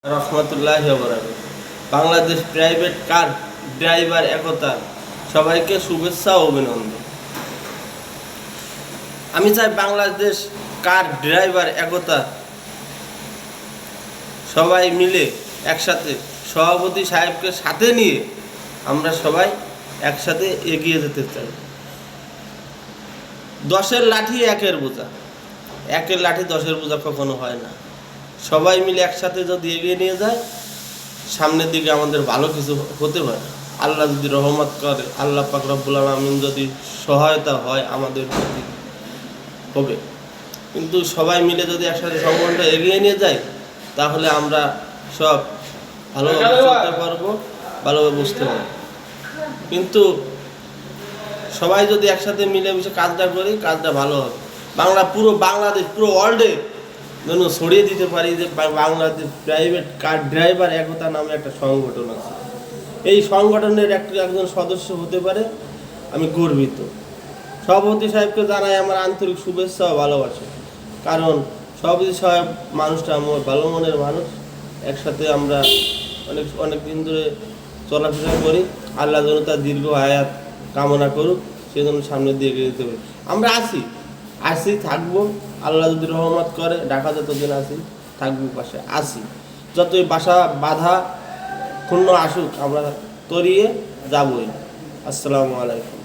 রহমতুল্লাহি ওয়া বারাকাতুহু। বাংলাদেশ প্রাইভেট কার ড্রাইভার একতা সবাইকে শুভেচ্ছা ও অভিনন্দন। আমি চাই বাংলাদেশ কার ড্রাইভার একতা সবাই মিলে একসাথে সভাপতি সাহেবকে সাথে নিয়ে আমরা সবাই একসাথে এগিয়ে যেতে চাই। 10-এর লাঠি 1-এর বোঝা, 1-এর লাঠি 10-এর বোঝা কখনো হয় না। সবাই মিলে একসাথে যদি এগিয়ে নিয়ে যায় সামনের দিকে আমাদের ভালো কিছু হতে পারে। আল্লাহ যদি রহমত করে, আল্লাহ পাক রব্বুল আলামিন যদি সহায়তা হয় আমাদের প্রতি হবে। কিন্তু সবাই মিলে যদি একসাথে সংগঠনটা এগিয়ে নিয়ে যায় তাহলে আমরা সব ভালোভাবে চলতে পারবো, ভালোভাবে বুঝতে পারবো। কিন্তু সবাই যদি একসাথে মিলেমিশে কাজটা করি কাজটা ভালো হবে। পুরো বাংলাদেশ, পুরো ওয়ার্ল্ডে যেন ছড়িয়ে দিতে পারি যে বাংলাদেশ প্রাইভেট কার ড্রাইভার একতা নামে একটা সংগঠন আছে। এই সংগঠনের একজন সদস্য হতে পারে আমি গর্বিত। সভাপতি সাহেবকে জানাই আমার আন্তরিক শুভেচ্ছা ও ভালোবাসা। কারণ সভাপতি সাহেব মানুষটা আমার ভালো মনের মানুষ। একসাথে আমরা অনেক দিন ধরে চলাফেরা করি। আল্লাহ যেন তার দীর্ঘ হায়াত কামনা করুক, সেজন্য সামনের দিয়ে এগিয়ে যেতে পারি। আমরা আসি থাকবো। আল্লাহ যদি রহমত করে ঢাকা যতদিন আসি থাকবো, পাশে আসি। যতই বাধা ক্ষুণ্ণ আসুক আমরা তরিয়ে যাবই। আসসালামু আলাইকুম।